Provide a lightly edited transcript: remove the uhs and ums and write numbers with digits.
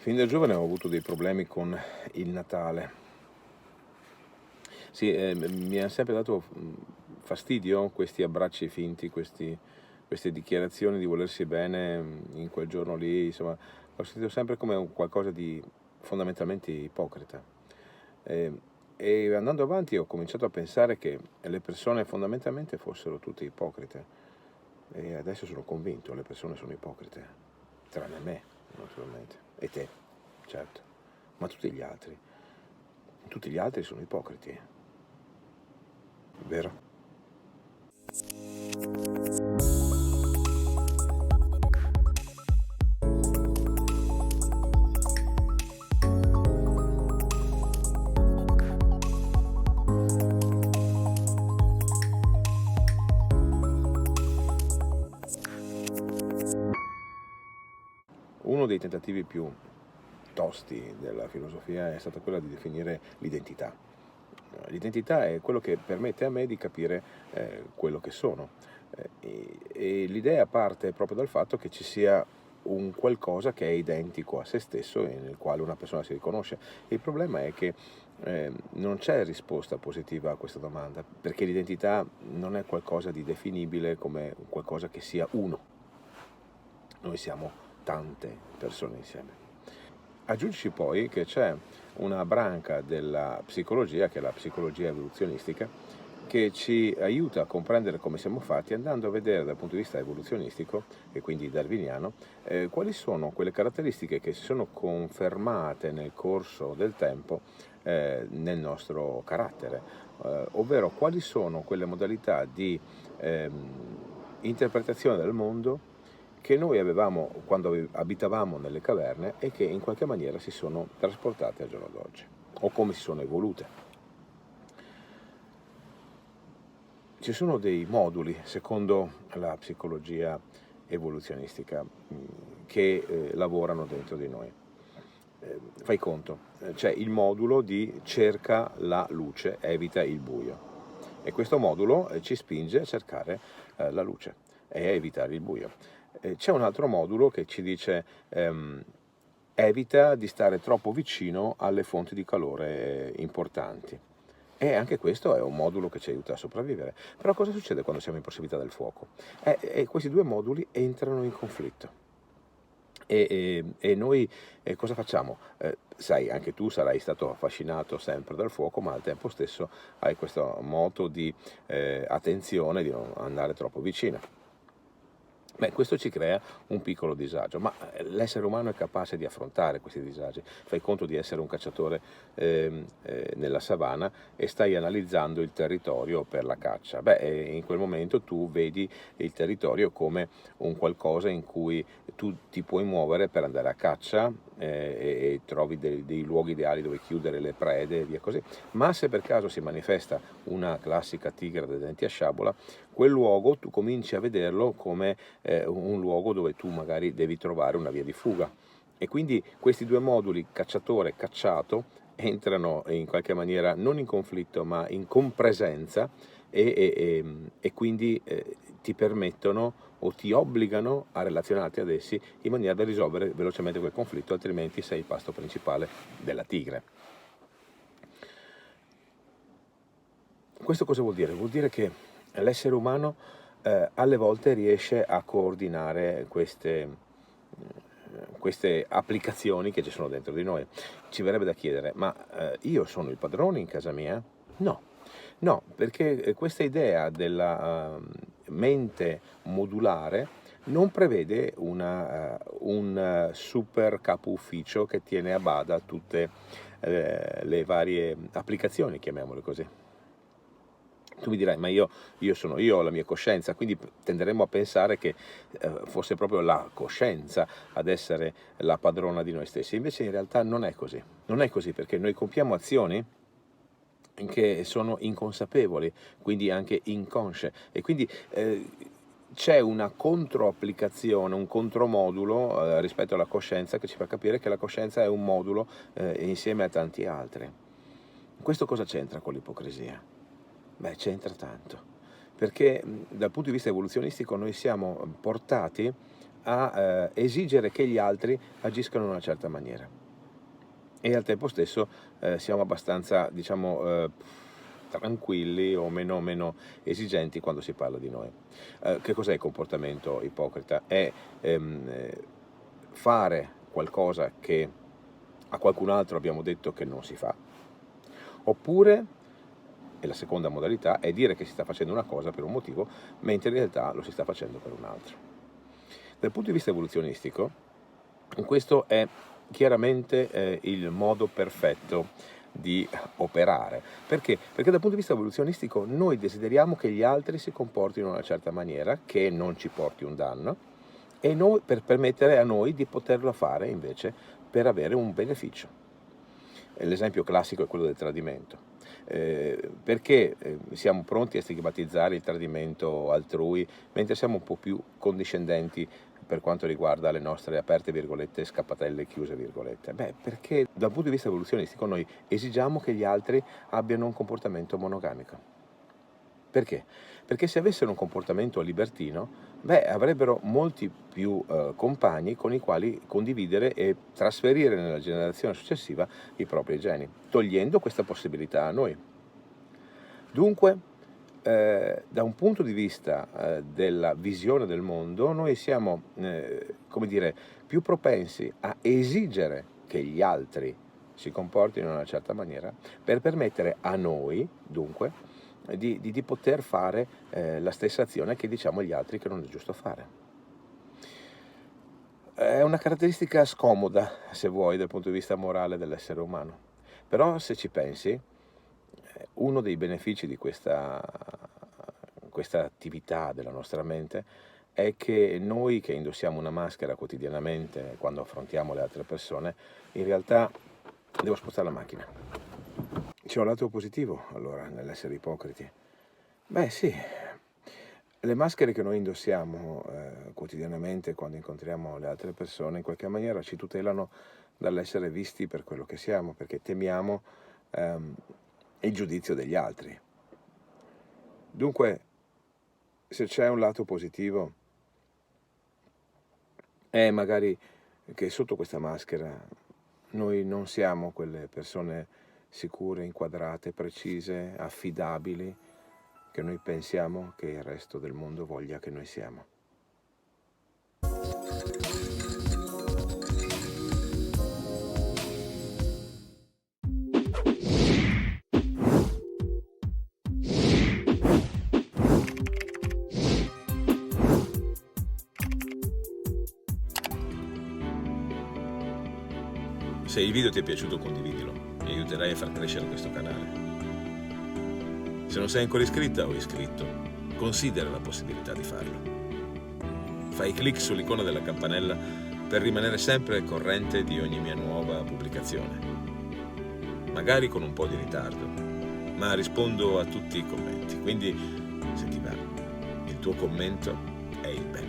Fin da giovane ho avuto dei problemi con il Natale. Sì, mi han sempre dato, fastidio questi abbracci finti, queste dichiarazioni di volersi bene, in quel giorno lì, insomma, l'ho sentito sempre come un qualcosa di fondamentalmente ipocrita. Ehm, e andando avanti ho cominciato a pensare che le persone fondamentalmente fossero tutte ipocrite e adesso sono convinto, le persone sono ipocrite, tranne me, naturalmente, e te, certo, ma tutti gli altri sono ipocriti, vero? Uno dei tentativi più tosti della filosofia è stata quella di definire l'identità. L'identità è quello che permette a me di capire quello che sono. E l'idea parte proprio dal fatto che ci sia un qualcosa che è identico a se stesso e nel quale una persona si riconosce. Il problema è che non c'è risposta positiva a questa domanda, perché l'identità non è qualcosa di definibile come qualcosa che sia uno. Noi siamo tante persone insieme. Aggiungici poi che c'è una branca della psicologia, che è la psicologia evoluzionistica, che ci aiuta a comprendere come siamo fatti andando a vedere dal punto di vista evoluzionistico e quindi darwiniano quali sono quelle caratteristiche che si sono confermate nel corso del tempo nel nostro carattere, ovvero quali sono quelle modalità di interpretazione del mondo che noi avevamo quando abitavamo nelle caverne e che in qualche maniera si sono trasportate al giorno d'oggi, o come si sono evolute. Ci sono dei moduli, secondo la psicologia evoluzionistica, che lavorano dentro di noi. Fai conto, c'è il modulo di cerca la luce, evita il buio. E questo modulo ci spinge a cercare la luce e a evitare il buio. C'è un altro modulo che ci dice evita di stare troppo vicino alle fonti di calore importanti. E anche questo è un modulo che ci aiuta a sopravvivere. Però cosa succede quando siamo in prossimità del fuoco? Questi due moduli entrano in conflitto. E noi cosa facciamo? Sai, anche tu sarai stato affascinato sempre dal fuoco, ma al tempo stesso hai questo moto di attenzione di non andare troppo vicino. Beh, questo ci crea un piccolo disagio, ma l'essere umano è capace di affrontare questi disagi. Fai conto di essere un cacciatore nella savana e stai analizzando il territorio per la caccia. Beh, in quel momento tu vedi il territorio come un qualcosa in cui tu ti puoi muovere per andare a caccia e trovi dei luoghi ideali dove chiudere le prede e via così. Ma se per caso si manifesta una classica tigre dai denti a sciabola, quel luogo tu cominci a vederlo come un luogo dove tu magari devi trovare una via di fuga. E quindi questi due moduli, cacciatore-cacciato, entrano in qualche maniera non in conflitto ma in compresenza e quindi ti permettono o ti obbligano a relazionarti ad essi in maniera da risolvere velocemente quel conflitto, altrimenti sei il pasto principale della tigre. Questo cosa vuol dire? Vuol dire che l'essere umano alle volte riesce a coordinare queste applicazioni che ci sono dentro di noi. Ci verrebbe da chiedere, ma io sono il padrone in casa mia? No, no, perché questa idea della mente modulare non prevede un super capo ufficio che tiene a bada tutte le varie applicazioni, chiamiamole così. Tu mi dirai, ma io ho la mia coscienza, quindi tenderemo a pensare che fosse proprio la coscienza ad essere la padrona di noi stessi. Invece in realtà non è così. Non è così perché noi compiamo azioni che sono inconsapevoli, quindi anche inconsce. E quindi c'è una controapplicazione, un contromodulo rispetto alla coscienza che ci fa capire che la coscienza è un modulo insieme a tanti altri. Questo cosa c'entra con l'ipocrisia? Beh, c'entra tanto, perché dal punto di vista evoluzionistico noi siamo portati a esigere che gli altri agiscano in una certa maniera e al tempo stesso siamo abbastanza, diciamo, tranquilli o meno esigenti quando si parla di noi. Che cos'è il comportamento ipocrita? È fare qualcosa che a qualcun altro abbiamo detto che non si fa, oppure, e la seconda modalità, è dire che si sta facendo una cosa per un motivo, mentre in realtà lo si sta facendo per un altro. Dal punto di vista evoluzionistico, questo è chiaramente il modo perfetto di operare. Perché? Perché dal punto di vista evoluzionistico noi desideriamo che gli altri si comportino in una certa maniera che non ci porti un danno e noi, per permettere a noi di poterlo fare invece per avere un beneficio. L'esempio classico è quello del tradimento. Perché siamo pronti a stigmatizzare il tradimento altrui mentre siamo un po' più condiscendenti per quanto riguarda le nostre aperte virgolette, scappatelle chiuse virgolette? Beh, perché dal punto di vista evoluzionistico noi esigiamo che gli altri abbiano un comportamento monogamico. Perché? Perché se avessero un comportamento libertino, beh, avrebbero molti più compagni con i quali condividere e trasferire nella generazione successiva i propri geni, togliendo questa possibilità a noi. Dunque, da un punto di vista della visione del mondo, noi siamo, come dire, più propensi a esigere che gli altri si comportino in una certa maniera per permettere a noi, dunque, di poter fare la stessa azione che diciamo agli altri che non è giusto fare. È una caratteristica scomoda, se vuoi, dal punto di vista morale dell'essere umano. Però se ci pensi, uno dei benefici di questa attività della nostra mente è che noi che indossiamo una maschera quotidianamente quando affrontiamo le altre persone, in realtà devo spostare la macchina. C'è un lato positivo allora nell'essere ipocriti? Beh sì, le maschere che noi indossiamo quotidianamente quando incontriamo le altre persone in qualche maniera ci tutelano dall'essere visti per quello che siamo, perché temiamo il giudizio degli altri. Dunque, se c'è un lato positivo, è magari che sotto questa maschera noi non siamo quelle persone sicure, inquadrate, precise, affidabili, che noi pensiamo che il resto del mondo voglia che noi siamo. Se il video ti è piaciuto condividilo, mi aiuterai a far crescere questo canale. Se non sei ancora iscritta o iscritto, considera la possibilità di farlo. Fai clic sull'icona della campanella per rimanere sempre al corrente di ogni mia nuova pubblicazione. Magari con un po' di ritardo, ma rispondo a tutti i commenti, quindi se ti va, il tuo commento è il bene.